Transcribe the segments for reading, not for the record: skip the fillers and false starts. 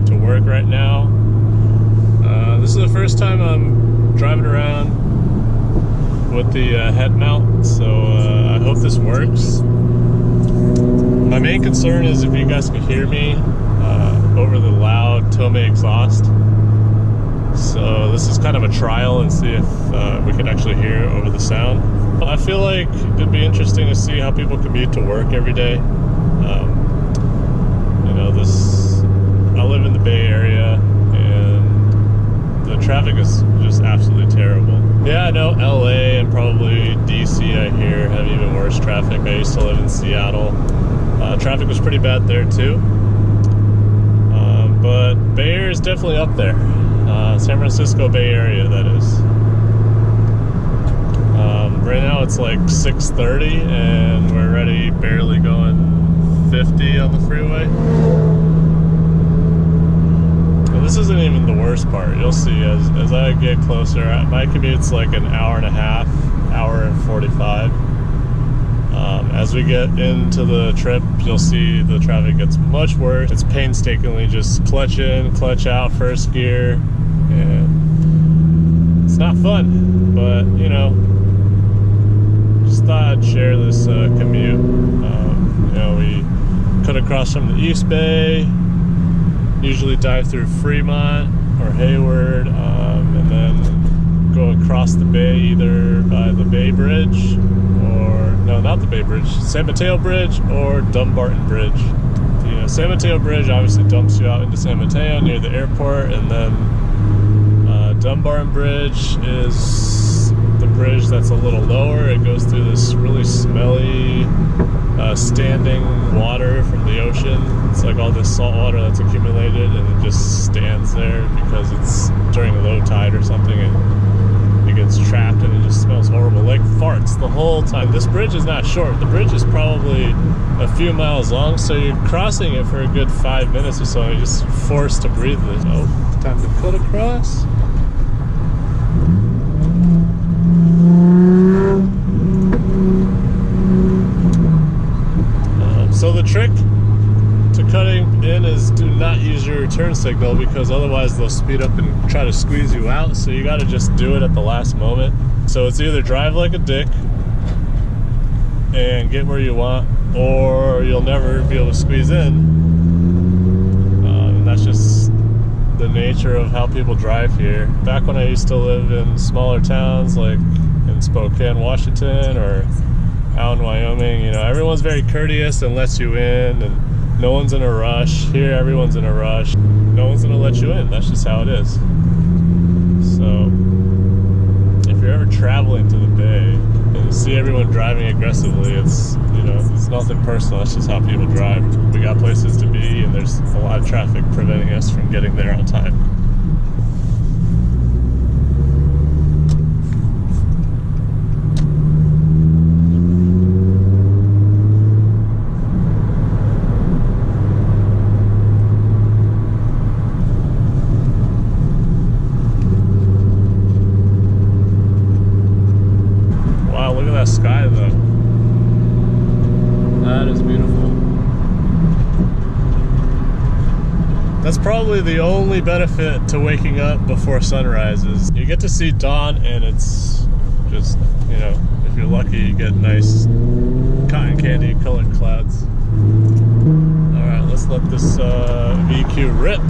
commuting to work right now. This is the first time I'm driving around with the head mount, so I hope this works. My main concern is if you guys can hear me over the loud Tomei exhaust. So this is kind of a trial and see if we can actually hear over the sound. I feel like it'd be interesting to see how people commute to work every day. You know, I live in the Bay Area and the traffic is just absolutely terrible. Yeah, I know LA and probably DC I hear have even worse traffic. I used to live in Seattle. Traffic was pretty bad there too. But Bay Area is definitely up there. San Francisco Bay Area, that is. Right now it's like 6:30 and we're already barely going 50 on the freeway. And this isn't even the worst part. You'll see as I get closer. My commute's like an hour and a half, hour and 45. As we get into the trip, you'll see the traffic gets much worse. It's painstakingly just clutch in, clutch out, first gear, and it's not fun, but you know, just thought I'd share this commute. You know, we cut across from the East Bay, usually dive through Fremont or Hayward, and then go across the bay either by the Bay Bridge or, no, not the Bay Bridge, San Mateo Bridge or Dumbarton Bridge. You know, San Mateo Bridge obviously dumps you out into San Mateo near the airport, and then Dumbarton Bridge is the bridge that's a little lower. It goes through this really smelly standing water from the ocean. It's like all this salt water that's accumulated and it just stands there because it's during low tide or something, and it gets trapped and it just smells horrible, like farts the whole time. This bridge is not short. The bridge is probably a few miles long, so you're crossing it for a good 5 minutes or so and you're just forced to breathe this. Oh, time to cut across. So the trick to cutting in is do not use your turn signal, because otherwise they'll speed up and try to squeeze you out. So you got to just do it at the last moment. So it's either drive like a dick and get where you want, or you'll never be able to squeeze in. And that's just the nature of how people drive here. Back when I used to live in smaller towns like in Spokane, Washington, or out in Wyoming, you know, everyone's very courteous and lets you in, and no one's in a rush. Here, everyone's in a rush. No one's gonna let you in. That's just how it is. So, if you're ever traveling to the Bay and you see everyone driving aggressively, it's, you know, it's nothing personal. It's just how people drive. We got places to be, and there's a lot of traffic preventing us from getting there on time. Sky though, that is beautiful. That's probably the only benefit to waking up before sunrise is you get to see dawn, and it's just, you know, if you're lucky you get nice cotton candy colored clouds. Alright, let's let this VQ rip.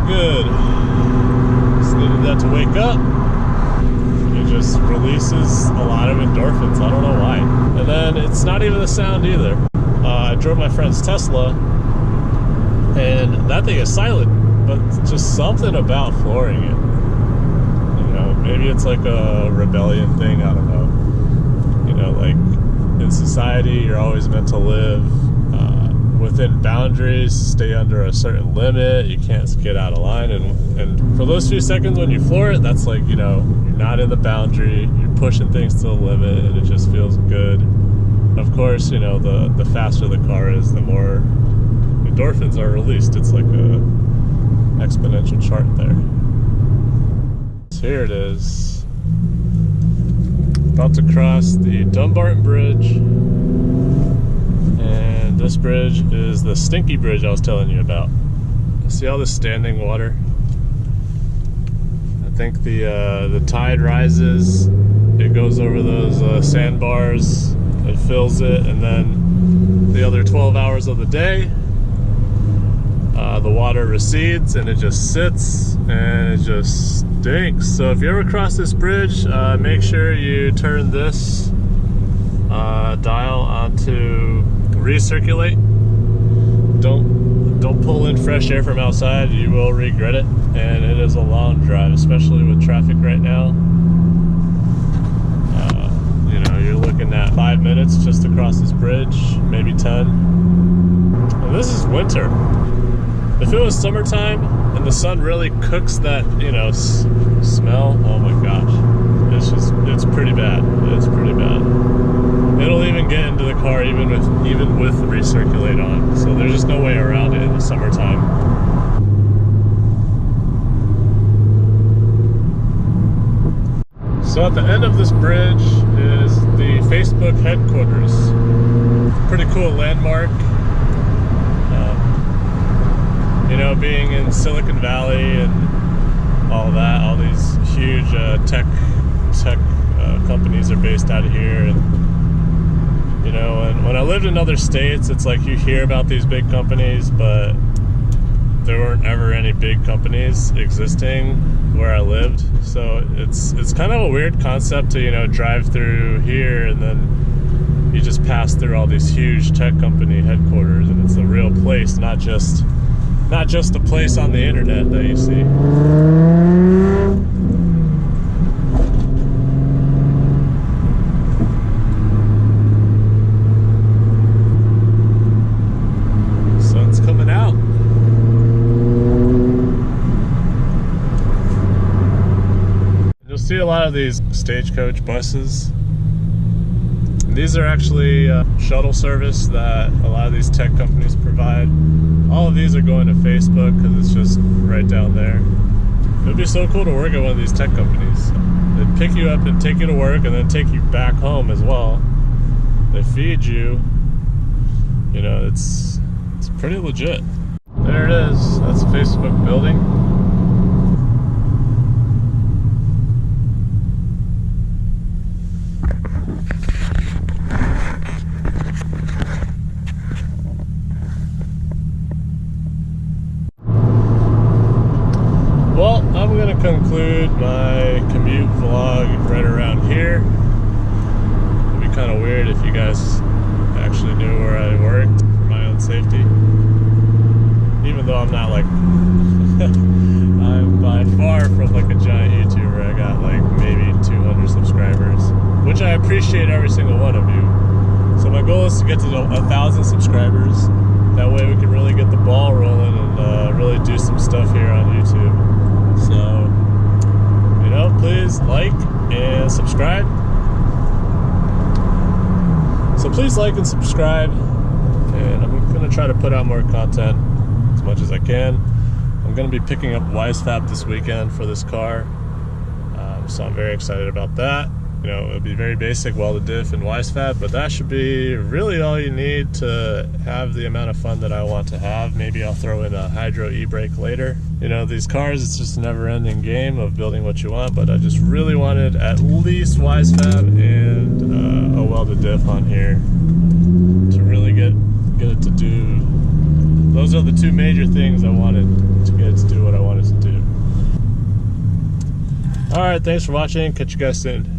Good. Just needed that to wake up. It just releases a lot of endorphins. I don't know why. And then it's not even the sound either. I drove my friend's Tesla, and that thing is silent, but just something about flooring it. You know, maybe it's like a rebellion thing. I don't know. You know, like in society, you're always meant to live within boundaries, stay under a certain limit. You can't get out of line, and for those few seconds when you floor it, that's like, you know, you're not in the boundary, you're pushing things to the limit, and it just feels good. Of course, you know, the faster the car is, the more endorphins are released. It's like a exponential chart there. So here it is, about to cross the Dumbarton Bridge, and this bridge is the Stinky Bridge I was telling you about. See all this standing water? I think the tide rises, it goes over those sandbars, it fills it, and then the other 12 hours of the day, the water recedes and it just sits and it just stinks. So if you ever cross this bridge, make sure you turn this dial onto recirculate. Don't pull in fresh air from outside, you will regret it, and it is a long drive, especially with traffic right now. You know, you're looking at 5 minutes just to cross this bridge, maybe 10. And this is winter. If it was summertime and the sun really cooks that, you know, smell, oh my gosh, it's pretty bad. It's pretty bad. It'll even get into the car even with recirculate on. So there's just no way around it in the summertime. So at the end of this bridge is the Facebook headquarters. Pretty cool landmark. You know, being in Silicon Valley and all that, all these huge tech companies are based out of here. And you know, when I lived in other states, it's like you hear about these big companies, but there weren't ever any big companies existing where I lived. So it's kind of a weird concept to, you know, drive through here and then you just pass through all these huge tech company headquarters, and it's a real place, not just a place on the internet that you see. Sun's coming out. You'll see a lot of these stagecoach buses. These are actually shuttle service that a lot of these tech companies provide. All of these are going to Facebook because it's just right down there. It would be so cool to work at one of these tech companies. They'd pick you up and take you to work and then take you back home as well. They feed you. You know, it's pretty legit. There it is. That's a Facebook building. Well, I'm going to conclude my commute vlog right around here. It'd be kind of weird if you guys actually knew where I worked for my own safety. Even though I'm not like, I'm by far from like a giant YouTuber. I got like maybe 200 subscribers, which I appreciate every single one of you. So my goal is to get to 1,000 subscribers. That way we can really get the ball rolling and really do some stuff here on YouTube. So, you know, please like and subscribe. So please like and subscribe, and I'm going to try to put out more content as much as I can. I'm going to be picking up WiseFab this weekend for this car, so I'm very excited about that. You know, it'll be very basic welded diff and WiseFab, but that should be really all you need to have the amount of fun that I want to have. Maybe I'll throw in a hydro e-brake later. You know, these cars, it's just a never-ending game of building what you want, but I just really wanted at least WiseFab and a welded diff on here to really get it to do. Those are the two major things I wanted to get it to do what I wanted to do. Alright, thanks for watching. Catch you guys soon.